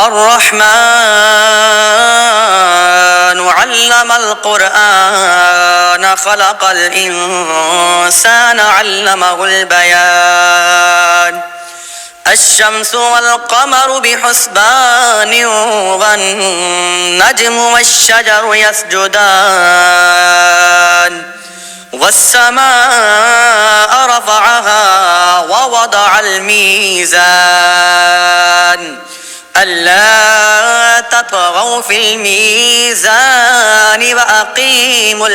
الرحمن علم القرآن خلق الإنسان علمه البيان الشمس والقمر بحسبان والنجم والشجر يسجدان والسماء رفعها ووضع الميزان ألا تطغوا في الميزان وأقيموا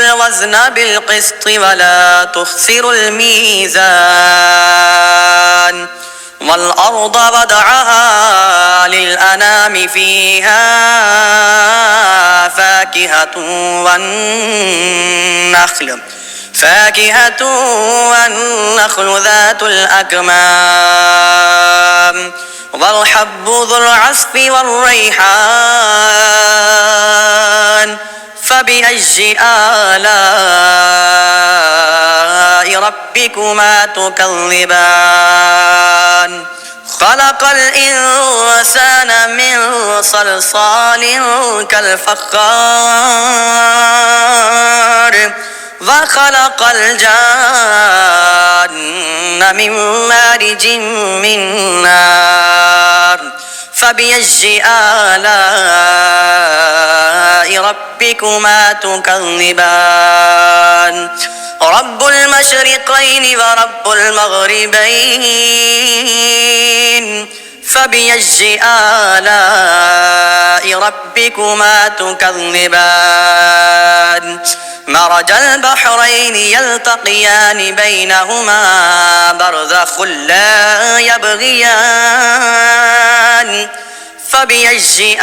الوزن بالقسط ولا تخسروا الميزان والأرض وضعها للأنام فيها فاكهة والنخل ذات الأكمام والحب ذو العصف والريحان فبأي آلاء ربكما تكذبان خلق الإنسان من صلصال كالفخار وخلق الجان من مارج من نار فبأي آلاء ربكما تكذبان رب المشرقين ورب المغربين فبأي آلاء ربكما تكذبان مرج البحرين يلتقيان بينهما برزخ لا يبغيان فبأي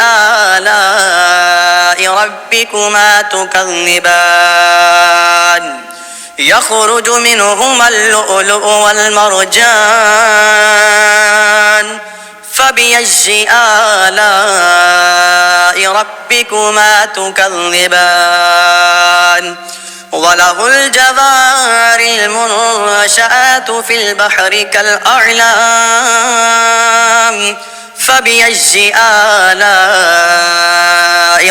آلاء ربكما تكذبان يخرج منهما اللؤلؤ والمرجان فبأي آلاء ربكما تكذبان وله الجوار المنشآت في البحر كالأعلام فبأي آلاء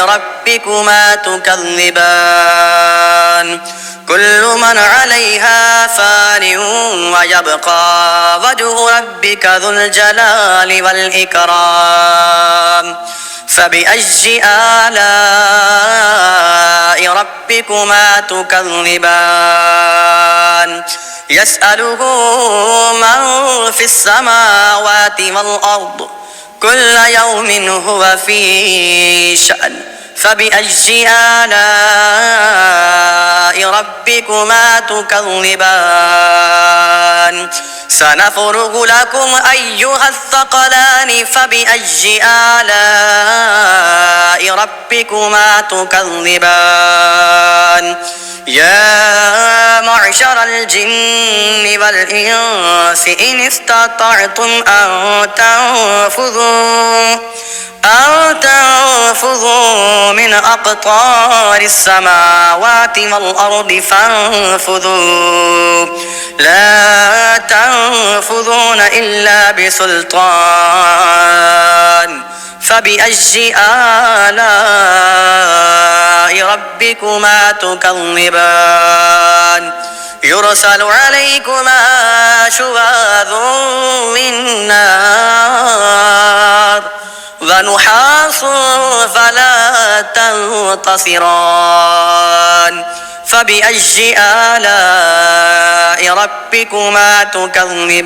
ربكما تكذبان كل من عليها فان ويبقى وجه ربك ذو الجلال والإكرام فبأي آلاء ربكما تكذبان يسأله من في السماوات والأرض كل يوم هو في شأن فبأي آلاء ربكما تكذبان سنفرغ لكم أيها الثقلان فبأي آلاء ربكما تكذبان يا معشر الجن والإنس إن استطعتم أن تنفذوا من أقطار السماوات والأرض فانفذوا لا تنفذون إلا بسلطان فبأي آلاء ربكما تكذبان يرسل عليكما شواظ من نار ونحاس فلا تنتصران فبأي آلاء ربكما تكذبان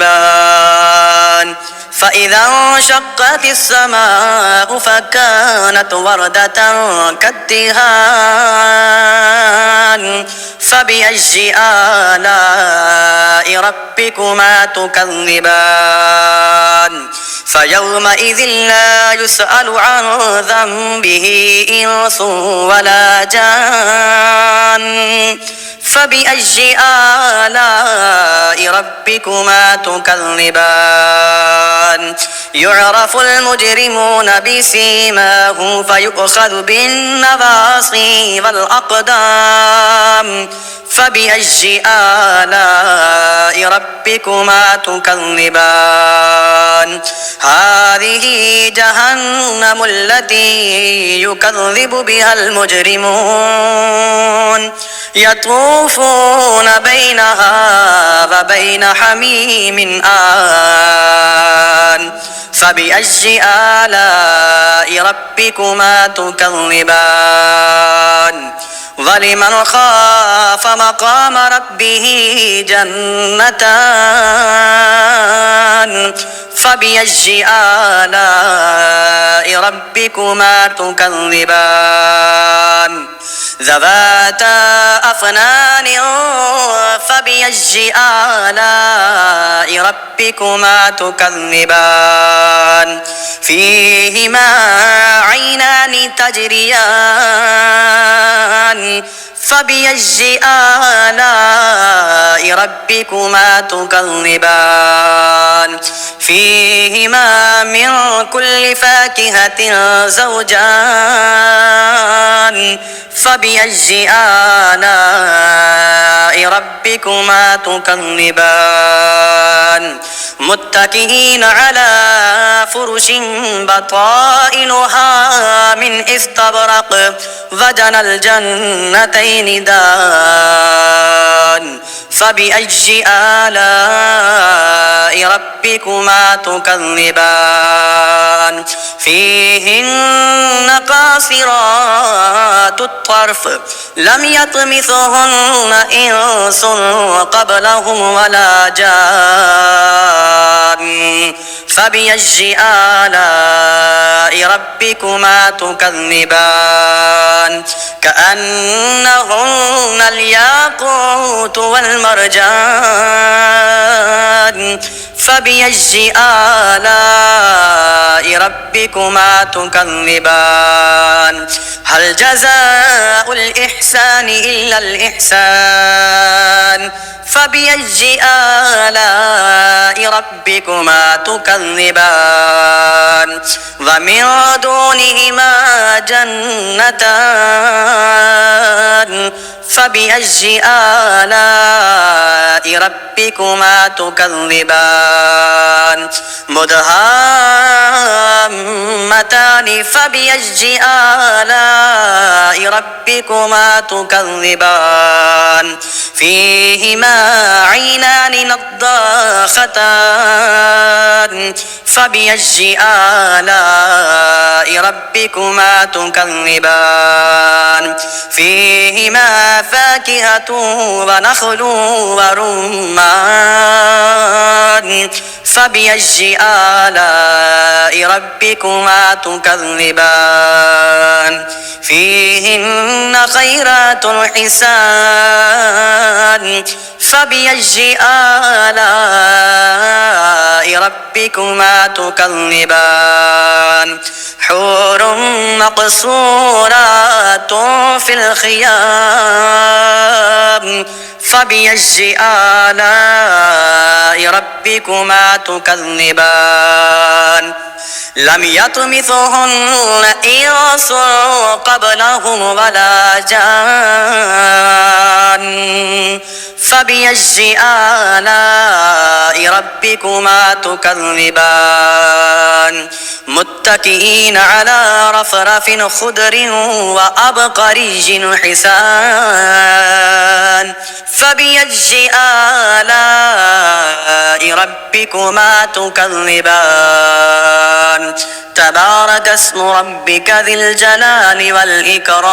فإذا انشقت السماء فكانت وردة كالدهان فبأي آلاء ربكما تكذبان فيومئذ لا يسأل عن ذنبه إنس ولا جان فبأي آلاء ربكما تكذبان الرحمن يعرف المجرمون بسيماهم فيؤخذ بالنواصي والأقدام فبأي آلاء ربكما تكذبان هذه جهنم التي يكذب بها المجرمون يطوفون بينها وبين حميم آن فبأي آلاء ربكما تكذبان ولمن خاف مقام ربه جنتان فبأي آلاء ربكما تكذبان ذواتا أفنان فبأي آلاء ربكما تكذبان فيهما عينان تجريان فبأي آلاء ربكما تكذبان فيهما من كل فاكهة زوجان فبأي آلاء ربكما تكذبان متكئين على فرش بطائنها من استبرق وجنى الجنتين دان فبأي آلاء ربكما تكذبان فيهن قاصرات الطرف لم يطمثهن إنس قبلهم ولا جان فبأي آلاء ربكما تكذبان كأنهن الياقوت والمرجان فبأي آلاء ربكما تكذبان هل جزاء الإحسان إلا الإحسان فبأي آلاء ربكما تكذبان ومن دونهما جنتان فبأي آلاء ربكما تكذبان مدهامتان فبأي آلاء ربكما تكذبان فيهما عينان نضاختان فبأي آلاء ربكما تكذبان فيهما فاكهة ونخل ورمان فبأي آلاء ربكما تكذبان فيهن خيرات حسان فبأي آلاء ربكما تكذبان حور مقصورات في الخيام فبأي آلاء ربكما تكذبان لم يطمثهن إنس قبلهم ولا جان فبأي آلاء ربكما تكذبان متكئين على رفرف خضر وأبقري حسان فبأي آلاء ربكما تكذبان تبارك اسم ربك ذي الجلال والإكرام